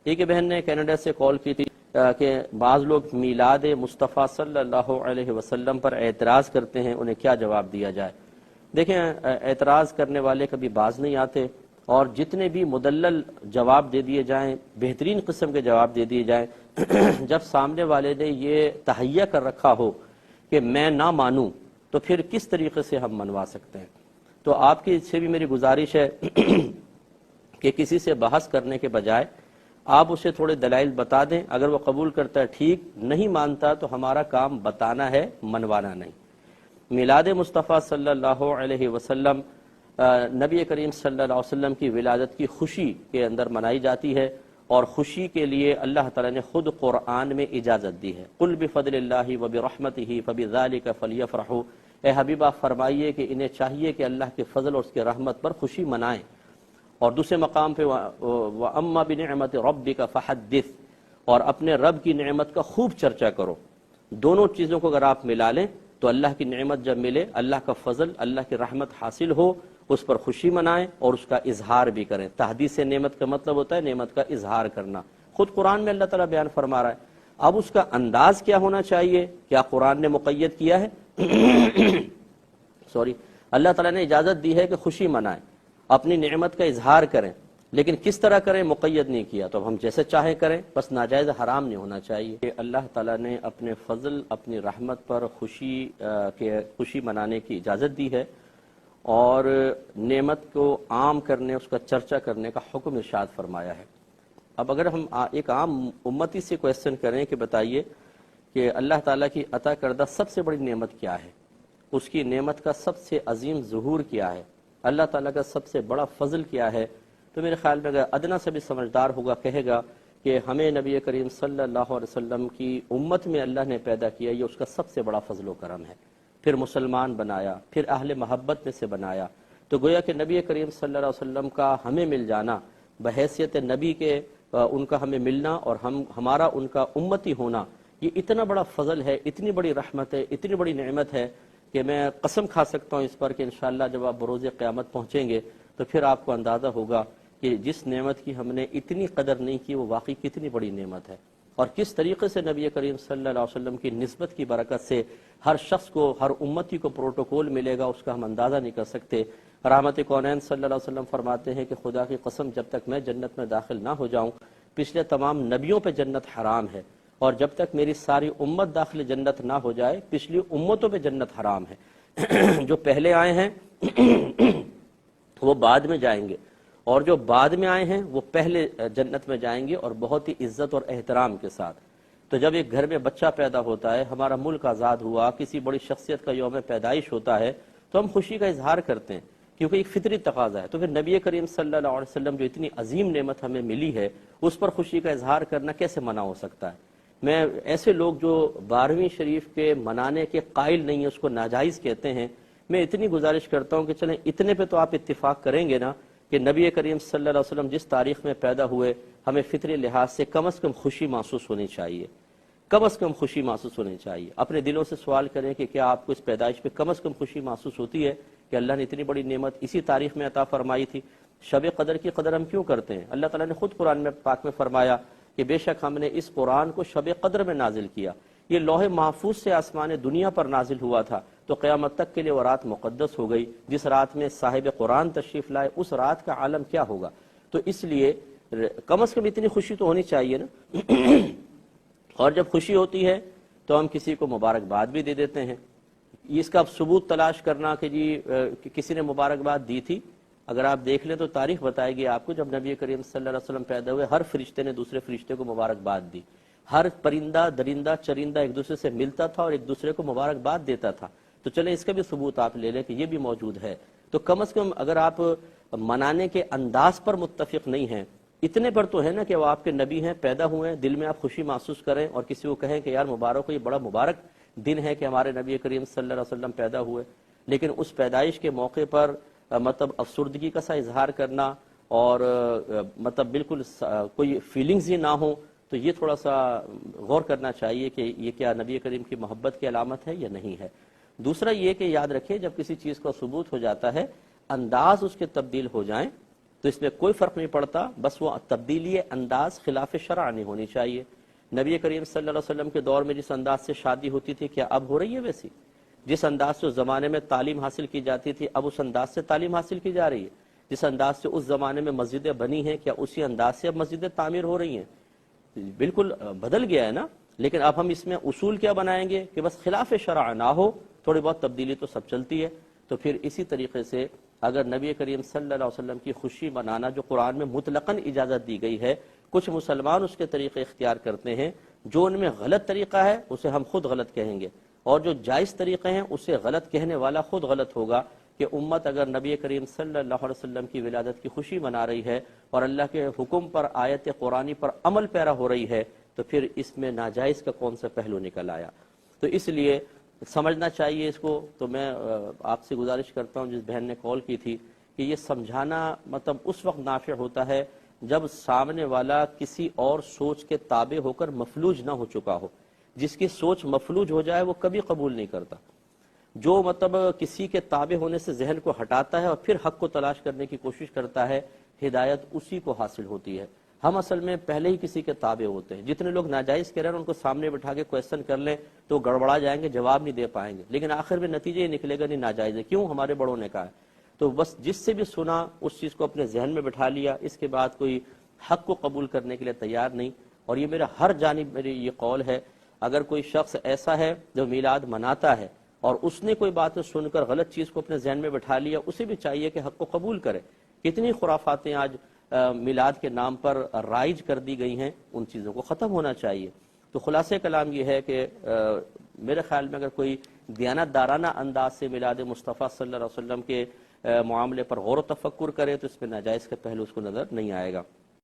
ایک بہن نے کینیڈا سے کال کی تھی کہ بعض لوگ میلاد مصطفیٰ صلی اللہ علیہ وسلم پر اعتراض کرتے ہیں، انہیں کیا جواب دیا جائے؟ دیکھیں، اعتراض کرنے والے کبھی باز نہیں آتے، اور جتنے بھی مدلل جواب دے دیے جائیں، بہترین قسم کے جواب دے دیے جائیں، جب سامنے والے نے یہ تہیہ کر رکھا ہو کہ میں نہ مانوں، تو پھر کس طریقے سے ہم منوا سکتے ہیں؟ تو آپ کی سے بھی میری گزارش ہے کہ کسی سے بحث کرنے کے بجائے آپ اسے تھوڑے دلائل بتا دیں، اگر وہ قبول کرتا ہے ٹھیک، نہیں مانتا تو ہمارا کام بتانا ہے، منوانا نہیں۔ میلاد مصطفیٰ صلی اللہ علیہ وسلم نبی کریم صلی اللہ علیہ وسلم کی ولادت کی خوشی کے اندر منائی جاتی ہے، اور خوشی کے لیے اللہ تعالیٰ نے خود قرآن میں اجازت دی ہے۔ قل بفضل اللہ وبرحمتہ فبذلک فلیفرحوا، اے حبیبہ فرمائیے کہ انہیں چاہیے کہ اللہ کے فضل اور اس کے رحمت پر خوشی منائیں۔ اور دوسرے مقام پہ وَأَمَّا بِنِعْمَةِ رَبِّكَ فَحَدِّثْ، اور اپنے رب کی نعمت کا خوب چرچا کرو۔ دونوں چیزوں کو اگر آپ ملا لیں تو اللہ کی نعمت جب ملے، اللہ کا فضل، اللہ کی رحمت حاصل ہو، اس پر خوشی منائیں اور اس کا اظہار بھی کریں۔ تحدیث نعمت کا مطلب ہوتا ہے نعمت کا اظہار کرنا، خود قرآن میں اللہ تعالیٰ بیان فرما رہا ہے۔ اب اس کا انداز کیا ہونا چاہیے؟ کیا قرآن نے مقید کیا ہے؟ اللہ تعالیٰ نے اجازت دی ہے کہ خوشی منائیں، اپنی نعمت کا اظہار کریں، لیکن کس طرح کریں مقید نہیں کیا، تو اب ہم جیسے چاہیں کریں، بس ناجائز حرام نہیں ہونا چاہیے۔ کہ اللہ تعالیٰ نے اپنے فضل، اپنی رحمت پر خوشی منانے کی اجازت دی ہے، اور نعمت کو عام کرنے، اس کا چرچا کرنے کا حکم ارشاد فرمایا ہے۔ اب اگر ہم ایک عام امتی سے کویسچن کریں کہ بتائیے کہ اللہ تعالیٰ کی عطا کردہ سب سے بڑی نعمت کیا ہے، اس کی نعمت کا سب سے عظیم ظہور کیا ہے، اللہ تعالیٰ کا سب سے بڑا فضل کیا ہے، تو میرے خیال میں اگر ادنا سے بھی سمجھدار ہوگا کہے گا کہ ہمیں نبی کریم صلی اللہ علیہ وسلم کی امت میں اللہ نے پیدا کیا، یہ اس کا سب سے بڑا فضل و کرم ہے، پھر مسلمان بنایا، پھر اہل محبت میں سے بنایا۔ تو گویا کہ نبی کریم صلی اللہ علیہ وسلم کا ہمیں مل جانا، بحیثیت نبی کے ان کا ہمیں ملنا، اور ہمارا ان کا امتی ہونا، یہ اتنا بڑا فضل ہے، اتنی بڑی رحمت ہے، اتنی بڑی نعمت ہے کہ میں قسم کھا سکتا ہوں اس پر کہ انشاءاللہ جب آپ بروز قیامت پہنچیں گے تو پھر آپ کو اندازہ ہوگا کہ جس نعمت کی ہم نے اتنی قدر نہیں کی، وہ واقعی کتنی بڑی نعمت ہے، اور کس طریقے سے نبی کریم صلی اللہ علیہ وسلم کی نسبت کی برکت سے ہر شخص کو، ہر امتی کو پروٹوکول ملے گا، اس کا ہم اندازہ نہیں کر سکتے۔ رحمت کونین صلی اللہ علیہ وسلم فرماتے ہیں کہ خدا کی قسم، جب تک میں جنت میں داخل نہ ہو جاؤں، پچھلے تمام نبیوں پہ جنت حرام ہے، اور جب تک میری ساری امت داخل جنت نہ ہو جائے، پچھلی امتوں پہ جنت حرام ہے۔ جو پہلے آئے ہیں وہ بعد میں جائیں گے، اور جو بعد میں آئے ہیں وہ پہلے جنت میں جائیں گے، اور بہت ہی عزت اور احترام کے ساتھ۔ تو جب ایک گھر میں بچہ پیدا ہوتا ہے، ہمارا ملک آزاد ہوا، کسی بڑی شخصیت کا یوم پیدائش ہوتا ہے، تو ہم خوشی کا اظہار کرتے ہیں، کیونکہ ایک فطری تقاضا ہے۔ تو پھر نبی کریم صلی اللہ علیہ وسلم جو اتنی عظیم نعمت ہمیں ملی ہے، اس پر خوشی کا اظہار کرنا کیسے منع ہو سکتا ہے؟ میں ایسے لوگ جو 12ویں شریف کے منانے کے قائل نہیں ہیں، اس کو ناجائز کہتے ہیں، میں اتنی گزارش کرتا ہوں کہ چلیں اتنے پہ تو آپ اتفاق کریں گے نا کہ نبی کریم صلی اللہ علیہ وسلم جس تاریخ میں پیدا ہوئے، ہمیں فطری لحاظ سے کم از کم خوشی محسوس ہونی چاہیے، کم از کم خوشی محسوس ہونی چاہیے۔ اپنے دلوں سے سوال کریں کہ کیا آپ کو اس پیدائش پہ کم از کم خوشی محسوس ہوتی ہے کہ اللہ نے اتنی بڑی نعمت اسی تاریخ میں عطا فرمائی تھی؟ شب قدر کی قدر ہم کیوں کرتے ہیں؟ اللہ تعالیٰ نے خود قرآن میں پاک میں فرمایا کہ بے شک ہم نے اس قرآن کو شب قدر میں نازل کیا، یہ لوح محفوظ سے آسمان دنیا پر نازل ہوا تھا، تو قیامت تک کے لیے وہ رات مقدس ہو گئی۔ جس رات میں صاحب قرآن تشریف لائے، اس رات کا عالم کیا ہوگا؟ تو اس لیے کم از کم اتنی خوشی تو ہونی چاہیے نا۔ اور جب خوشی ہوتی ہے تو ہم کسی کو مبارکباد بھی دے دیتے ہیں۔ اس کا ثبوت تلاش کرنا کہ جی کسی نے مبارکباد دی تھی، اگر آپ دیکھ لیں تو تاریخ بتائے گی آپ کو، جب نبی کریم صلی اللہ علیہ وسلم پیدا ہوئے، ہر فرشتے نے دوسرے فرشتے کو مبارکباد دی، ہر پرندہ درندہ چرندہ ایک دوسرے سے ملتا تھا اور ایک دوسرے کو مبارکباد دیتا تھا۔ تو چلیں اس کا بھی ثبوت آپ لے لیں کہ یہ بھی موجود ہے۔ تو کم از کم اگر آپ منانے کے انداز پر متفق نہیں ہیں، اتنے پر تو ہے نا کہ وہ آپ کے نبی ہیں، پیدا ہوئے ہیں، دل میں آپ خوشی محسوس کریں، اور کسی کو کہیں کہ یار مبارک ہو، یہ بڑا مبارک دن ہے کہ ہمارے نبی کریم صلی اللہ علیہ وسلم پیدا ہوئے۔ لیکن اس پیدائش کے موقع پر مطلب افسردگی کا سا اظہار کرنا، اور مطلب بالکل کوئی فیلنگز ہی نہ ہو، تو یہ تھوڑا سا غور کرنا چاہیے کہ یہ کیا نبی کریم کی محبت کی علامت ہے یا نہیں ہے۔ دوسرا یہ کہ یاد رکھیں، جب کسی چیز کا ثبوت ہو جاتا ہے، انداز اس کے تبدیل ہو جائیں، تو تو اس میں کوئی فرق نہیں پڑتا، بس وہ تبدیلی انداز خلاف شرع نہیں ہونی چاہیے۔ نبی کریم صلی اللہ علیہ وسلم کے دور میں جس انداز سے شادی ہوتی تھی کیا اب ہو رہی ہے ویسی؟ جس انداز سے اس زمانے میں تعلیم حاصل کی جاتی تھی اب اس انداز سے تعلیم حاصل کی جا رہی ہے؟ جس انداز سے اس زمانے میں مسجدیں بنی ہیں کیا اسی انداز سے اب مسجدیں تعمیر ہو رہی ہیں؟ بالکل بدل گیا ہے نا۔ لیکن اب ہم اس میں اصول کیا بنائیں گے کہ بس خلاف شرع نہ ہو، تھوڑی بہت تبدیلی تو سب چلتی ہے۔ تو پھر اسی طریقے سے اگر نبی کریم صلی اللہ علیہ وسلم کی خوشی منانا جو قرآن میں مطلقاً اجازت دی گئی ہے، کچھ مسلمان اس کے طریقے اختیار کرتے ہیں، جو ان میں غلط طریقہ ہے اسے ہم خود غلط کہیں گے، اور جو جائز طریقے ہیں اسے غلط کہنے والا خود غلط ہوگا۔ کہ امت اگر نبی کریم صلی اللہ علیہ وسلم کی ولادت کی خوشی منا رہی ہے اور اللہ کے حکم پر، آیت قرآنی پر عمل پیرا ہو رہی ہے، تو پھر اس میں ناجائز کا کون سا پہلو نکل آیا؟ تو اس لیے سمجھنا چاہیے اس کو۔ تو میں آپ سے گزارش کرتا ہوں، جس بہن نے کال کی تھی، کہ یہ سمجھانا مطلب اس وقت نافع ہوتا ہے جب سامنے والا کسی اور سوچ کے تابع ہو کر مفلوج نہ ہو چکا ہو۔ جس کی سوچ مفلوج ہو جائے وہ کبھی قبول نہیں کرتا۔ جو مطلب کسی کے تابع ہونے سے ذہن کو ہٹاتا ہے اور پھر حق کو تلاش کرنے کی کوشش کرتا ہے، ہدایت اسی کو حاصل ہوتی ہے۔ ہم اصل میں پہلے ہی کسی کے تابع ہوتے ہیں۔ جتنے لوگ ناجائز کہہ رہے ہیں ان کو سامنے بٹھا کے کویسچن کر لیں تو گڑبڑا جائیں گے، جواب نہیں دے پائیں گے، لیکن آخر میں نتیجہ یہ نکلے گا نہیں ناجائز ہے، کیوں؟ ہمارے بڑوں نے کہا ہے۔ تو بس جس سے بھی سنا اس چیز کو اپنے ذہن میں بٹھا لیا، اس کے بعد کوئی حق کو قبول کرنے کے لیے تیار نہیں۔ اور یہ میرا ہر جانب میری یہ قول ہے، اگر کوئی شخص ایسا ہے جو میلاد مناتا ہے اور اس نے کوئی بات سن کر غلط چیز کو اپنے ذہن میں بٹھا لیا، اسے بھی چاہیے کہ حق کو قبول کرے۔ کتنی خرافاتیں آج میلاد کے نام پر رائج کر دی گئی ہیں، ان چیزوں کو ختم ہونا چاہیے۔ تو خلاصہ کلام یہ ہے کہ میرے خیال میں اگر کوئی دیانت دارانہ انداز سے میلاد مصطفیٰ صلی اللہ علیہ وسلم کے معاملے پر غور و تفکر کرے تو اس میں ناجائز کا پہلو اس کو نظر نہیں آئے گا۔